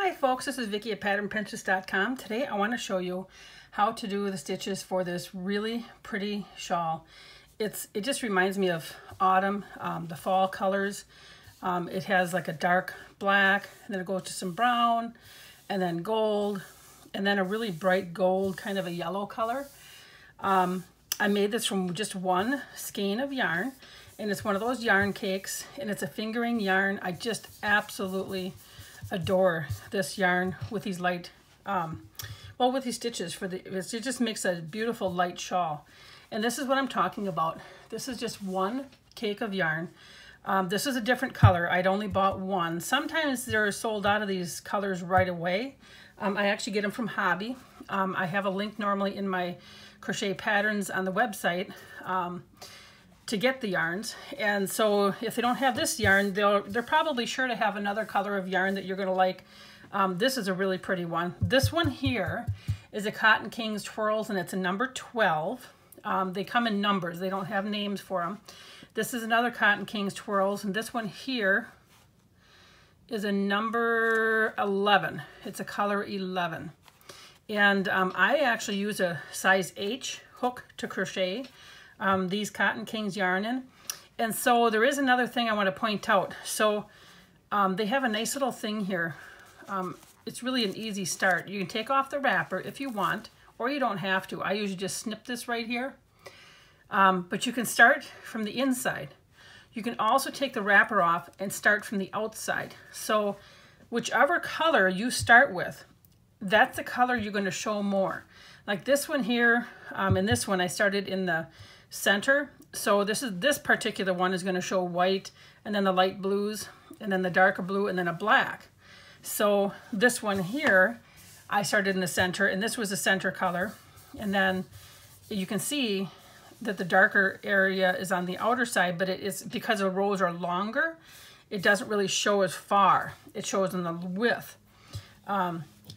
Hi folks, this is Vicki at patternprincess.com. Today I want to show you how to do the stitches for this really pretty shawl. It just reminds me of autumn, the fall colors. It has like a dark black, and then it goes to some brown, and then gold, and then a really bright gold, kind of a yellow color. I made this from just one skein of yarn, and it's one of those yarn cakes, and it's a fingering yarn. I just absolutely adore this yarn with these light, with these stitches. It just makes a beautiful light shawl. And this is what I'm talking about. This is just one cake of yarn. This is a different color. I'd only bought one. Sometimes they're sold out of these colors right away. I actually get them from Hobbi. I have a link normally in my crochet patterns on the website to get the yarns. And so if they don't have this yarn, they're probably sure to have another color of yarn that you're going to like. This is a really pretty one. This one here is a Cotton Kings Twirls, and it's a number 12. They come in numbers. They don't have names for them. This is another Cotton Kings Twirls, and this one here is a number 11. It's a color 11. And I actually use a size H hook to crochet these Cotton Kings yarn in. And so there is another thing I want to point out. So they have a nice little thing here. It's really an easy start. You can take off the wrapper if you want, or you don't have to. I usually just snip this right here. But you can start from the inside. You can also take the wrapper off and start from the outside. So whichever color you start with, that's the color you're going to show more. Like this one here, and this one I started in the center. So this particular one is going to show white, and then the light blues, and then the darker blue, and then a black. So this one here, I started in the center, and this was the center color. And then you can see that the darker area is on the outer side, but it is because the rows are longer, it doesn't really show as far. It shows in the width.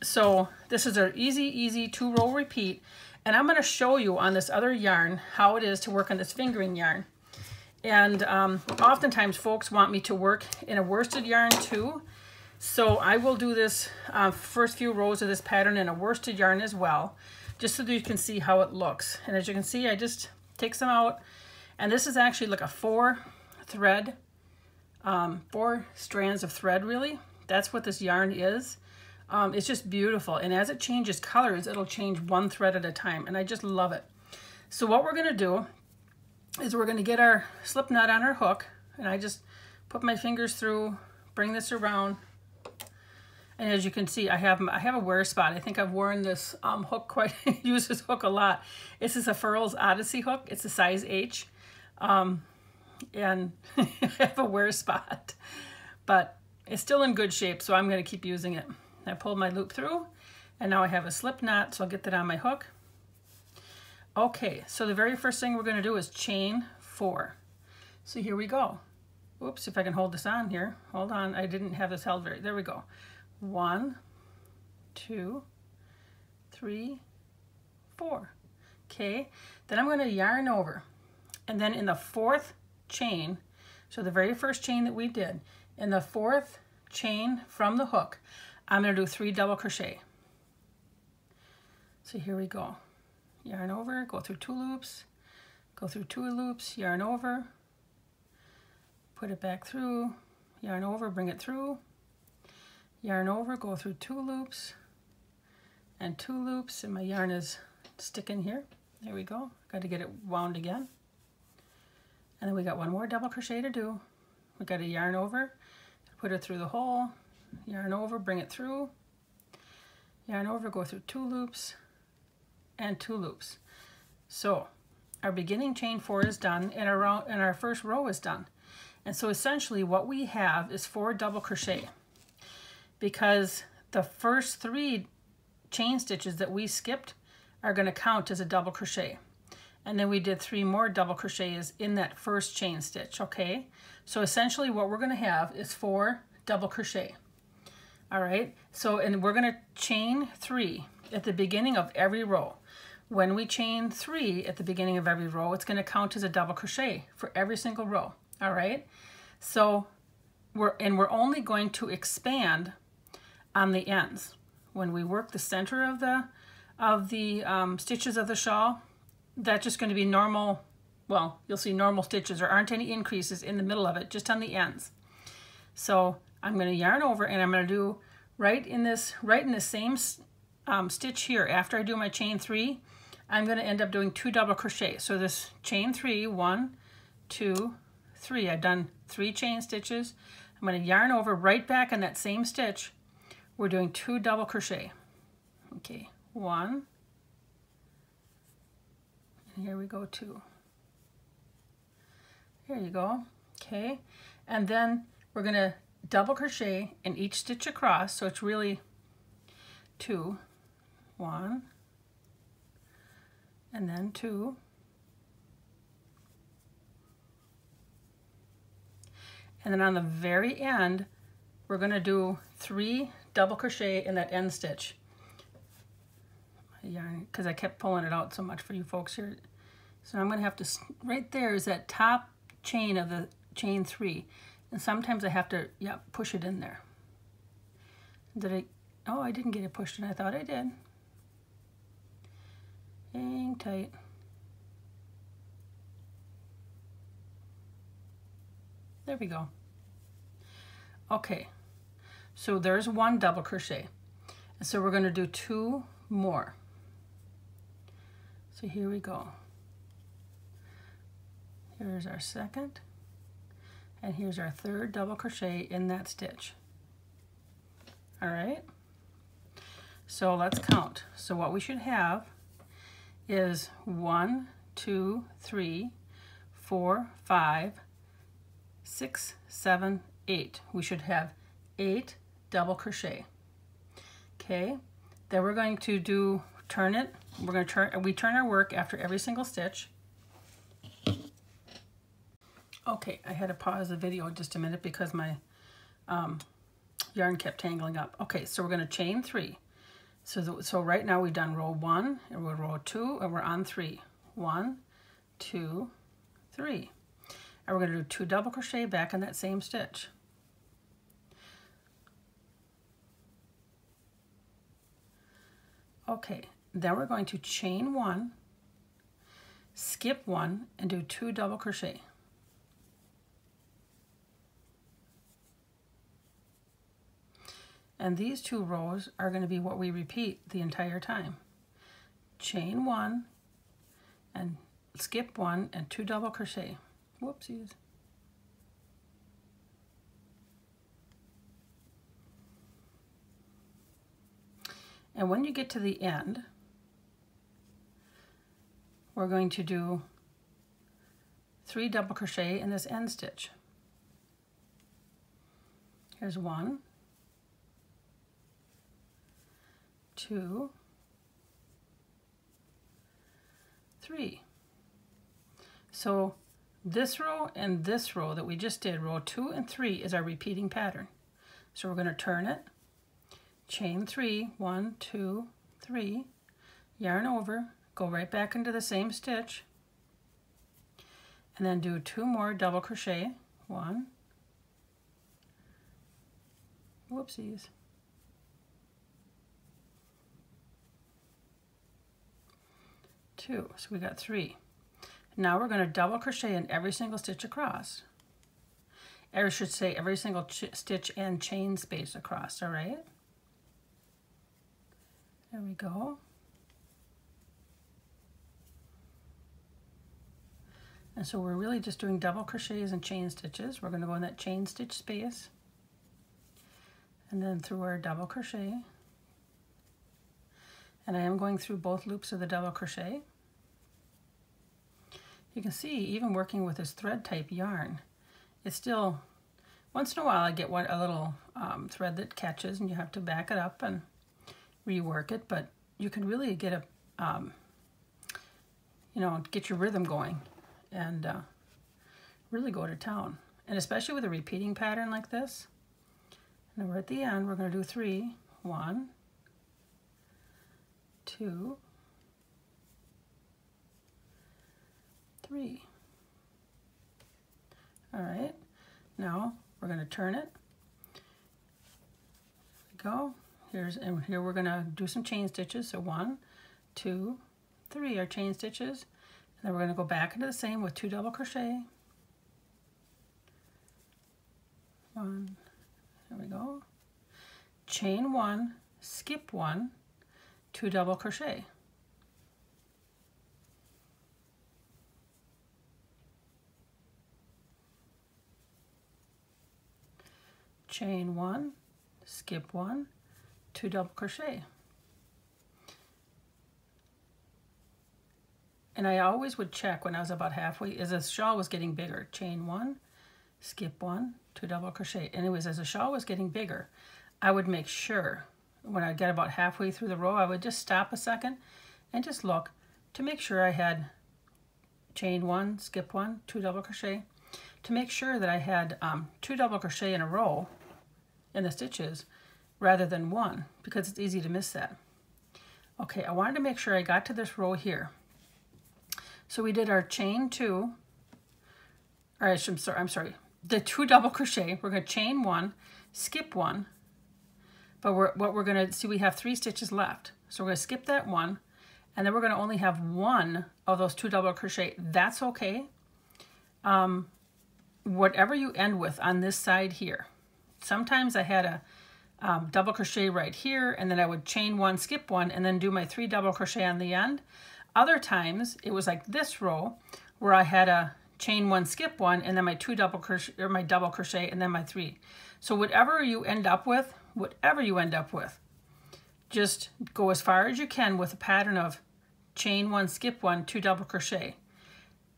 So this is an easy 2-row repeat. And I'm going to show you on this other yarn how it is to work on this fingering yarn. And oftentimes folks want me to work in a worsted yarn too. So I will do this first few rows of this pattern in a worsted yarn as well, just so that you can see how it looks. And as you can see, I just take some out. And this is actually like a 4 strands of thread really. That's what this yarn is. It's just beautiful, and as it changes colors, it'll change one thread at a time, and I just love it. So what we're going to do is we're going to get our slip knot on our hook, and I just put my fingers through, bring this around, and as you can see, I have a wear spot. I think I've worn this hook use this hook a lot. This is a Furls Odyssey hook. It's a size H, and I have a wear spot, but it's still in good shape, so I'm going to keep using it. I pulled my loop through, and now I have a slip knot, so I'll get that on my hook. Okay, so the very first thing we're going to do is chain 4. So here we go. Oops, if I can hold this on here. Hold on, I didn't have this held there we go. 1, 2, 3, 4. Okay, then I'm going to yarn over, and then in the 4th chain, so the very first chain that we did, in the 4th chain from the hook, I'm going to do 3 double crochet. So here we go. Yarn over, go through 2 loops, go through 2 loops, yarn over, put it back through, yarn over, bring it through, yarn over, go through 2 loops and 2 loops, and my yarn is sticking here. There we go. Got to get it wound again. And then we got 1 more double crochet to do. We got to yarn over, put it through the hole, yarn over, bring it through, yarn over, go through 2 loops and 2 loops. So our beginning chain 4 is done, and our first row is done. And so essentially what we have is 4 double crochet, because the first 3 chain stitches that we skipped are going to count as a double crochet. And then we did 3 more double crochets in that first chain stitch, okay? So essentially what we're going to have is 4 double crochet. All right, so, and we're going to chain 3 at the beginning of every row. When we chain 3 at the beginning of every row, it's going to count as a double crochet for every single row. All right, so we're only going to expand on the ends. When we work the center of the stitches of the shawl, that's just going to be normal. Well, you'll see normal stitches. There aren't any increases in the middle of it, just on the ends. So I'm going to yarn over, and I'm going to do right in the same stitch here. After I do my chain 3, I'm going to end up doing 2 double crochet. So this chain 3, 1, 2, 3. I've done 3 chain stitches. I'm going to yarn over right back in that same stitch. We're doing 2 double crochet. Okay, 1, and here we go, 2. Here you go. Okay, and then we're going to double crochet in each stitch across, so it's really 2, 1, and then 2, and then on the very end we're going to do 3 double crochet in that end stitch. Yarn, because I kept pulling it out so much for you folks here. So I'm going to have to, right there is that top chain of the chain 3, and sometimes I have to, yeah, push it in there. Did I? Oh, I didn't get it pushed in. I thought I did. Hang tight. There we go. Okay, so there's 1 double crochet, and so we're going to do 2 more. So here we go. Here's our second, and here's our 3rd double crochet in that stitch. All right, so let's count. So what we should have is 1, 2, 3, 4, 5, 6, 7, 8. We should have 8 double crochet. Okay, then we're going to do, turn it. We're going to we turn our work after every single stitch. Okay, I had to pause the video just a minute because my yarn kept tangling up. Okay, so we're going to chain 3. So right now we've done row 1, and we're row 2, and we're on 3. 1, 2, 3. And we're going to do 2 double crochet back in that same stitch. Okay, then we're going to chain 1, skip 1, and do 2 double crochet. And these 2 rows are going to be what we repeat the entire time. Chain 1, and skip 1, and 2 double crochet. Whoopsies. And when you get to the end, we're going to do 3 double crochet in this end stitch. Here's 1, 2, 3. So this row and this row that we just did, row 2 and 3, is our repeating pattern. So we're going to turn it, chain 3, 1, 2, 3, yarn over, go right back into the same stitch, and then do 2 more double crochet. 1, whoopsies, 2, so we got 3. Now we're going to double crochet in every single stitch across. I should say every single stitch and chain space across, all right? There we go. And so we're really just doing double crochets and chain stitches. We're going to go in that chain stitch space, and then through our double crochet. And I am going through both loops of the double crochet. You can see, even working with this thread type yarn, it's still, once in a while I get a little thread that catches, and you have to back it up and rework it, but you can really get a, you know, get your rhythm going and really go to town. And especially with a repeating pattern like this. And we're at the end, we're going to do 3, 1, 2, 3. All right, now we're going to turn it. There we go. and here we're gonna do some chain stitches. So 1, 2, 3 are chain stitches, and then we're gonna go back into the same with 2 double crochet. 1, there we go. Chain 1, skip 1, 2 double crochet. Chain 1, skip 1, 2 double crochet. And I always would check when I was about halfway, as the shawl was getting bigger. Chain 1, skip 1, 2 double crochet. Anyways, as the shawl was getting bigger, I would make sure when I get about halfway through the row, I would just stop a second and just look to make sure I had chain 1, skip 1, 2 double crochet, to make sure that I had 2 double crochet in a row in the stitches rather than 1, because it's easy to miss that. Okay, I wanted to make sure I got to this row here. So we did our chain 2, or I'm sorry, the 2 double crochet. We're going to chain 1, skip 1, but what we're going to see, we have 3 stitches left. So we're going to skip that 1, and then we're going to only have 1 of those 2 double crochet. That's okay. Whatever you end with on this side here. Sometimes I had a double crochet right here, and then I would chain 1, skip 1, and then do my 3 double crochet on the end. Other times it was like this row where I had a chain 1, skip 1, and then my 2 double crochet, or my double crochet, and then my 3. So whatever you end up with, just go as far as you can with a pattern of chain 1, skip 1, 2 double crochet.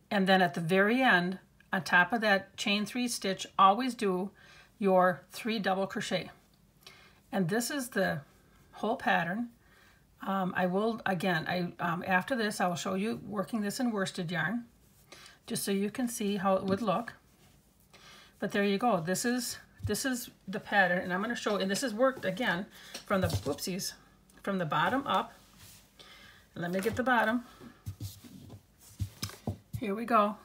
And then at the very end, on top of that chain 3 stitch, always do your 3 double crochet. And this is the whole pattern. I will, again, after this, I will show you working this in worsted yarn, just so you can see how it would look. But there you go. This is the pattern, and I'm going to show, and this is worked again from the, whoopsies, from the bottom up. Let me get the bottom. Here we go.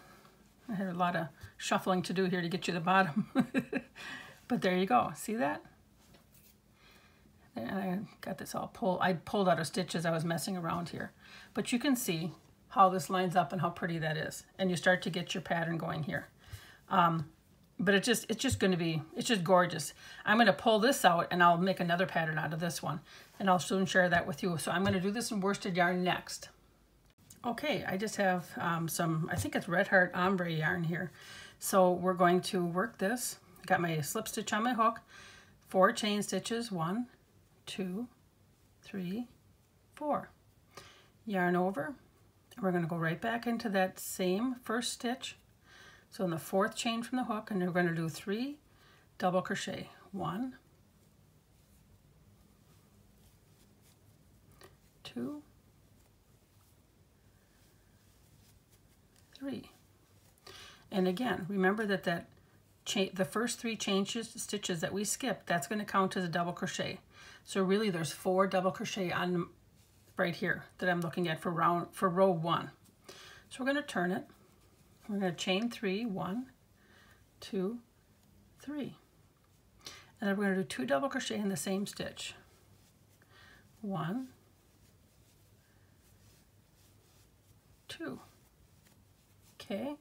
I had a lot of shuffling to do here to get you the bottom. But there you go. See that? And I got this all pulled. I pulled out of stitches. I was messing around here. But you can see how this lines up and how pretty that is. And you start to get your pattern going here. But it's just going to be, it's just gorgeous. I'm going to pull this out and I'll make another pattern out of this one. And I'll soon share that with you. So I'm going to do this in worsted yarn next. Okay, I just have some, I think it's Red Heart ombre yarn here. So we're going to work this. Got my slip stitch on my hook, 4 chain stitches, 1, 2, 3, 4. Yarn over. We're going to go right back into that same first stitch. So in the 4th chain from the hook, and we're going to do 3 double crochet. 1, 2, 3. And again, remember that the first 3 chain stitches that we skipped, that's going to count as a double crochet. So really there's 4 double crochet on right here that I'm looking at for row 1. So we're going to turn it. We're going to chain 3, 1, 2, 3. And then we're going to do 2 double crochet in the same stitch. 1, 2. Okay.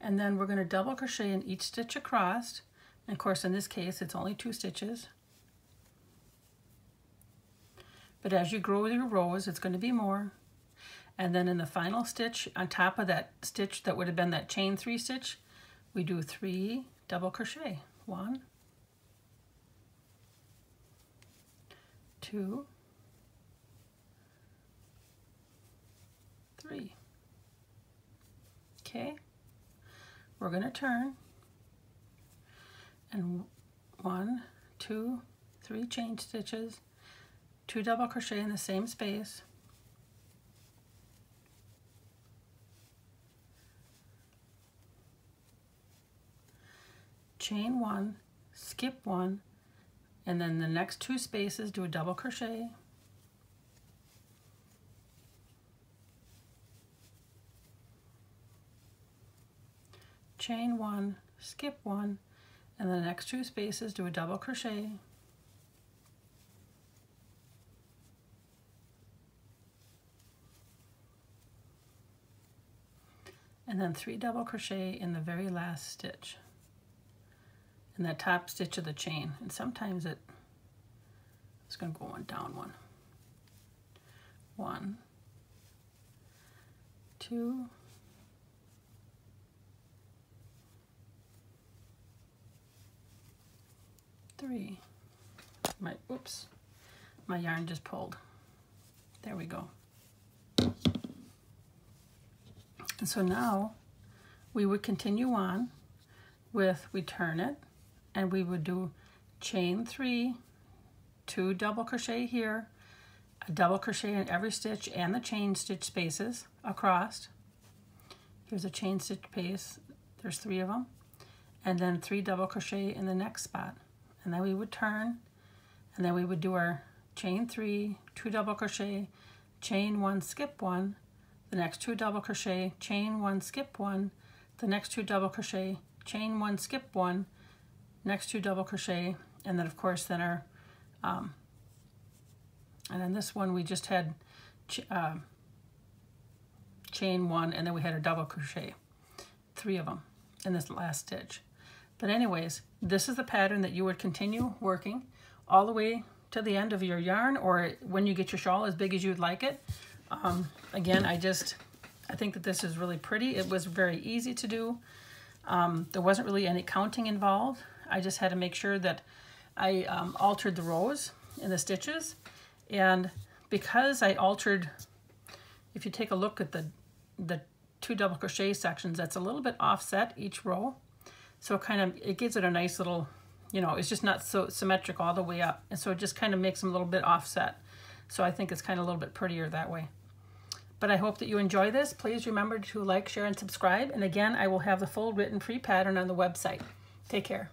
And then we're going to double crochet in each stitch across. And of course, in this case, it's only 2 stitches. But as you grow your rows, it's going to be more. And then in the final stitch, on top of that stitch that would have been that chain 3 stitch, we do 3 double crochet. 1, 2, 3. Okay. We're going to turn, and 1, 2, 3 chain stitches, 2 double crochet in the same space, chain 1, skip 1, and then the next 2 spaces do a double crochet, chain 1, skip 1, and the next 2 spaces do a double crochet, and then 3 double crochet in the very last stitch, in that top stitch of the chain. And sometimes it's going to go one down, 1, 2, 3. Oops, my yarn just pulled. There we go. And so now we would continue on with, we turn it, and we would do chain 3, 2 double crochet here, a double crochet in every stitch and the chain stitch spaces across. Here's a chain stitch space, there's 3 of them, and then 3 double crochet in the next spot. And then we would turn, and then we would do our chain 3, 2 double crochet, chain 1, skip 1, the next 2 double crochet, chain 1, skip 1, the next 2 double crochet, chain 1, skip 1, next 2 double crochet, and then of course then our and then this one we just had chain 1, and then we had a double crochet, 3 of them in this last stitch. But anyways, this is the pattern that you would continue working all the way to the end of your yarn, or when you get your shawl as big as you'd like it. Again, I think that this is really pretty. It was very easy to do. There wasn't really any counting involved. I just had to make sure that I altered the rows in the stitches. And because I altered, if you take a look at the 2 double crochet sections, that's a little bit offset each row. So it gives it a nice little, it's just not so symmetric all the way up. And so it just kind of makes them a little bit offset. So I think it's kind of a little bit prettier that way. But I hope that you enjoy this. Please remember to like, share, and subscribe. And again, I will have the full written free pattern on the website. Take care.